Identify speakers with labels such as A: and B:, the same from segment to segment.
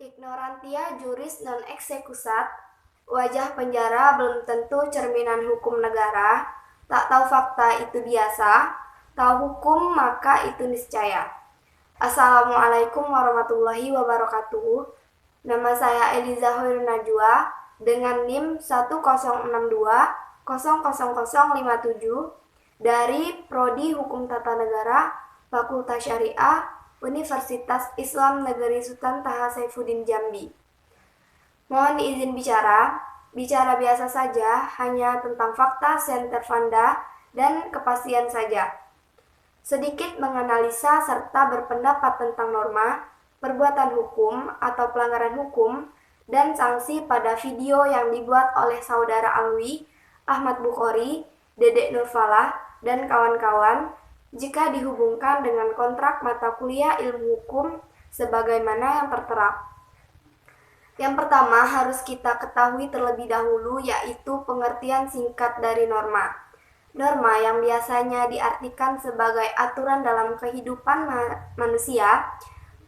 A: Ignorantia juris non execusat, wajah penjara belum tentu cerminan hukum negara, tak tahu fakta itu biasa, tahu hukum maka itu niscaya. Assalamualaikum warahmatullahi wabarakatuh. Nama saya Eliza Hoirun Najwa dengan NIM 1062000057 dari Prodi Hukum Tata Negara Fakultas Syariah Universitas Islam Negeri Sultan Taha Saifuddin Jambi. Mohon izin bicara biasa saja, hanya tentang fakta, center fanda, dan kepastian saja. Sedikit menganalisa serta berpendapat tentang norma, perbuatan hukum atau pelanggaran hukum, dan sanksi pada video yang dibuat oleh Saudara Alwi, Ahmad Bukhari, Dedek Nurfalah, dan kawan-kawan jika dihubungkan dengan kontrak mata kuliah ilmu hukum sebagaimana yang tertera. Yang pertama harus kita ketahui terlebih dahulu yaitu pengertian singkat dari norma. Norma yang biasanya diartikan sebagai aturan dalam kehidupan manusia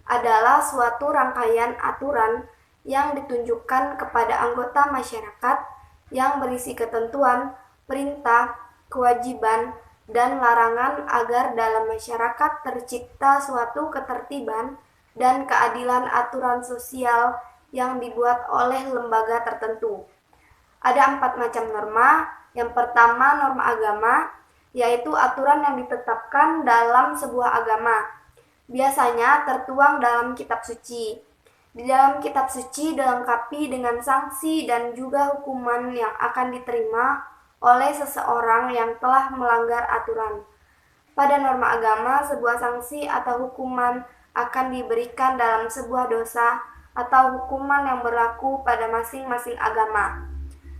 A: adalah suatu rangkaian aturan yang ditunjukkan kepada anggota masyarakat yang berisi ketentuan, perintah, kewajiban, dan larangan agar dalam masyarakat tercipta suatu ketertiban dan keadilan aturan sosial yang dibuat oleh lembaga tertentu. Ada 4 macam norma. Yang pertama, norma agama, yaitu aturan yang ditetapkan dalam sebuah agama. Biasanya tertuang dalam kitab suci. Di dalam kitab suci dilengkapi dengan sanksi dan juga hukuman yang akan diterima oleh seseorang yang telah melanggar aturan. Pada norma agama, sebuah sanksi atau hukuman akan diberikan dalam sebuah dosa atau hukuman yang berlaku pada masing-masing agama.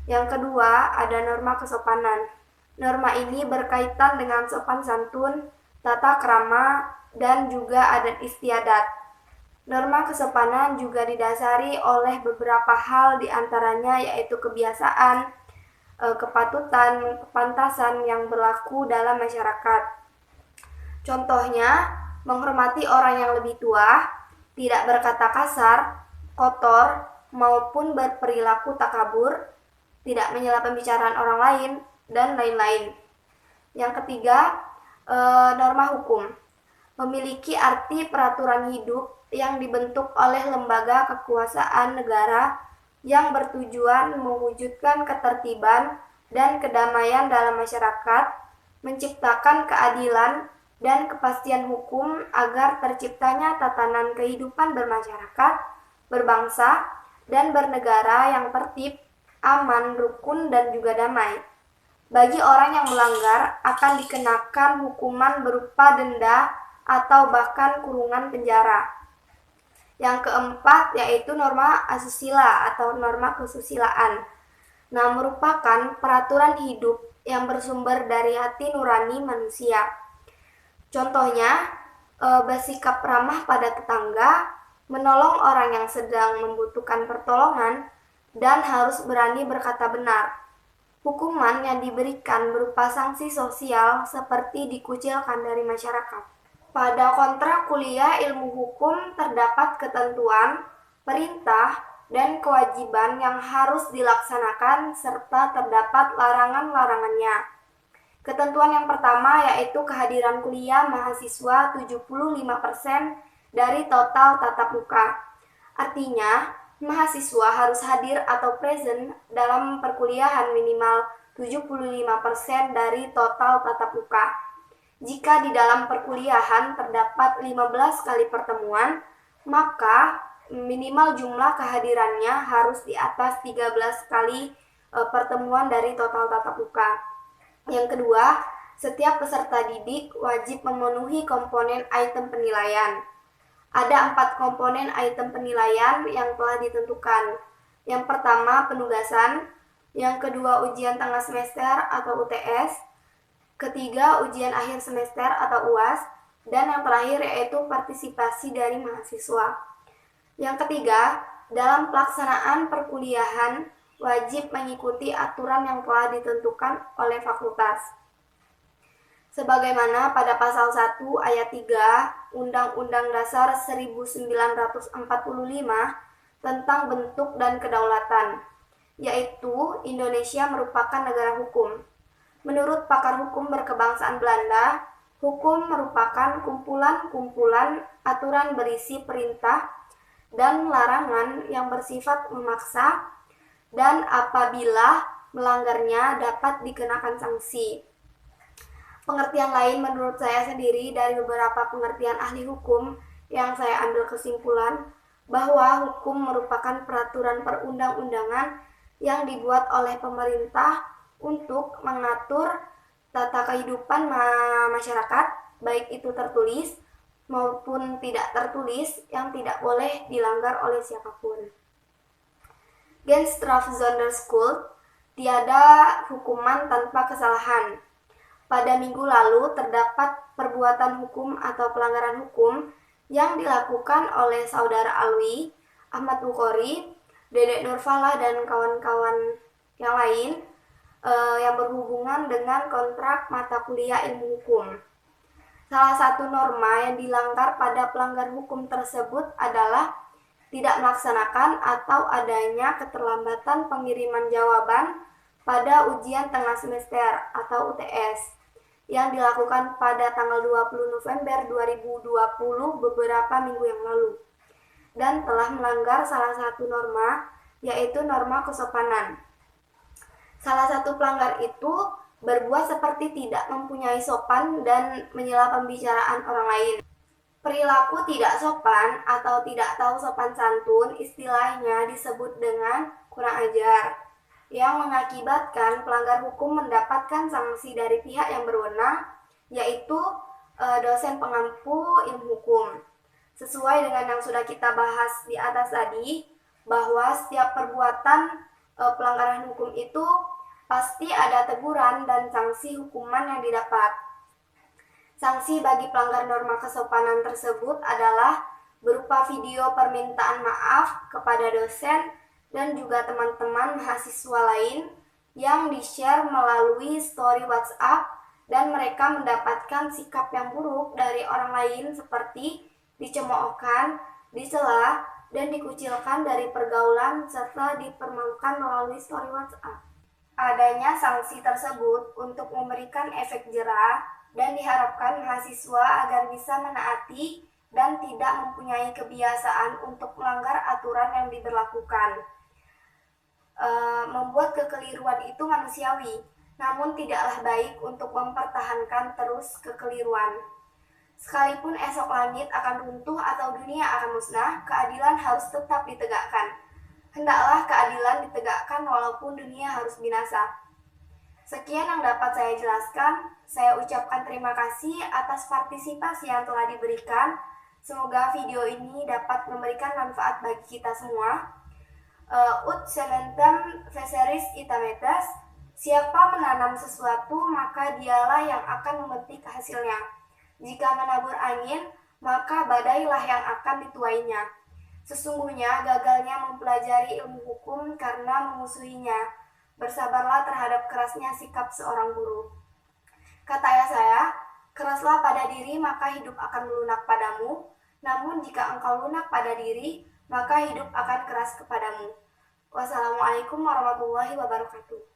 A: Yang kedua, ada norma kesopanan. Norma ini berkaitan dengan sopan santun, tata krama, dan juga adat istiadat. Norma kesopanan juga didasari oleh beberapa hal diantaranya yaitu kebiasaan, kepatutan, kepantasan yang berlaku dalam masyarakat. Contohnya, menghormati orang yang lebih tua, tidak berkata kasar, kotor, maupun berperilaku takabur, tidak menyela pembicaraan orang lain, dan lain-lain. Yang ketiga, norma hukum. Memiliki arti peraturan hidup yang dibentuk oleh lembaga kekuasaan negara yang bertujuan mewujudkan ketertiban dan kedamaian dalam masyarakat, menciptakan keadilan dan kepastian hukum agar terciptanya tatanan kehidupan bermasyarakat, berbangsa, dan bernegara yang tertib, aman, rukun, dan juga damai. Bagi orang yang melanggar akan dikenakan hukuman berupa denda atau bahkan kurungan penjara. Yang keempat yaitu norma asusila atau norma kesusilaan. Nah, merupakan peraturan hidup yang bersumber dari hati nurani manusia. Contohnya, bersikap ramah pada tetangga, menolong orang yang sedang membutuhkan pertolongan, dan harus berani berkata benar. Hukuman yang diberikan berupa sanksi sosial seperti dikucilkan dari masyarakat. Pada kontrak kuliah ilmu hukum terdapat ketentuan, perintah, dan kewajiban yang harus dilaksanakan serta terdapat larangan-larangannya. Ketentuan yang pertama yaitu kehadiran kuliah mahasiswa 75% dari total tatap muka. Artinya, mahasiswa harus hadir atau present dalam perkuliahan minimal 75% dari total tatap muka. Jika di dalam perkuliahan terdapat 15 kali pertemuan, maka minimal jumlah kehadirannya harus di atas 13 kali pertemuan dari total tatap muka. Yang kedua, setiap peserta didik wajib memenuhi komponen item penilaian. Ada 4 komponen item penilaian yang telah ditentukan. Yang pertama, penugasan. Yang kedua, ujian tengah semester atau UTS. Ketiga, ujian akhir semester atau UAS. Dan yang terakhir yaitu partisipasi dari mahasiswa. Yang ketiga, dalam pelaksanaan perkuliahan wajib mengikuti aturan yang telah ditentukan oleh fakultas. Sebagaimana pada pasal 1 ayat 3 Undang-Undang Dasar 1945 tentang bentuk dan kedaulatan, yaitu Indonesia merupakan negara hukum. Menurut pakar hukum berkebangsaan Belanda, hukum merupakan kumpulan-kumpulan aturan berisi perintah dan larangan yang bersifat memaksa dan apabila melanggarnya dapat dikenakan sanksi. Pengertian lain menurut saya sendiri dari beberapa pengertian ahli hukum yang saya ambil kesimpulan bahwa hukum merupakan peraturan perundang-undangan yang dibuat oleh pemerintah untuk mengatur tata kehidupan masyarakat, baik itu tertulis maupun tidak tertulis, yang tidak boleh dilanggar oleh siapapun. Gensstrafe Sonderschuld, tiada hukuman tanpa kesalahan. Pada minggu lalu terdapat perbuatan hukum atau pelanggaran hukum yang dilakukan oleh Saudara Alwi, Ahmad Bukhari, Dedek Nurfala, dan kawan-kawan yang lain yang berhubungan dengan kontrak mata kuliah ilmu hukum. Salah satu norma yang dilanggar pada pelanggar hukum tersebut adalah tidak melaksanakan atau adanya keterlambatan pengiriman jawaban pada ujian tengah semester atau UTS yang dilakukan pada tanggal 20 November 2020 beberapa minggu yang lalu, dan telah melanggar salah satu norma, yaitu norma kesopanan. Salah satu pelanggar itu berbuat seperti tidak mempunyai sopan dan menyela pembicaraan orang lain. Perilaku tidak sopan atau tidak tahu sopan santun istilahnya disebut dengan kurang ajar, yang mengakibatkan pelanggar hukum mendapatkan sanksi dari pihak yang berwenang, yaitu dosen pengampu ilmu hukum. Sesuai dengan yang sudah kita bahas di atas tadi, bahwa setiap perbuatan pelanggaran hukum itu pasti ada teguran dan sanksi hukuman yang didapat. Sanksi bagi pelanggar norma kesopanan tersebut adalah berupa video permintaan maaf kepada dosen dan juga teman-teman mahasiswa lain yang di-share melalui story WhatsApp, dan mereka mendapatkan sikap yang buruk dari orang lain seperti dicemoohkan, dicela, dan dikucilkan dari pergaulan serta dipermalukan melalui story WhatsApp. Adanya sanksi tersebut untuk memberikan efek jera dan diharapkan mahasiswa agar bisa menaati dan tidak mempunyai kebiasaan untuk melanggar aturan yang diberlakukan. Membuat kekeliruan itu manusiawi, namun tidaklah baik untuk mempertahankan terus kekeliruan. Sekalipun esok langit akan runtuh atau dunia akan musnah, keadilan harus tetap ditegakkan. Hendaklah keadilan ditegakkan walaupun dunia harus binasa. Sekian yang dapat saya jelaskan. Saya ucapkan terima kasih atas partisipasi yang telah diberikan. Semoga video ini dapat memberikan manfaat bagi kita semua. Ut sementem feceris itametes. Siapa menanam sesuatu, maka dialah yang akan memetik hasilnya. Jika menabur angin, maka badailah yang akan dituainya. Sesungguhnya gagalnya mempelajari ilmu hukum karena memusuhinya. Bersabarlah terhadap kerasnya sikap seorang guru. Kata ayah saya, keraslah pada diri maka hidup akan melunak padamu. Namun jika engkau lunak pada diri, maka hidup akan keras kepadamu. Wassalamualaikum warahmatullahi wabarakatuh.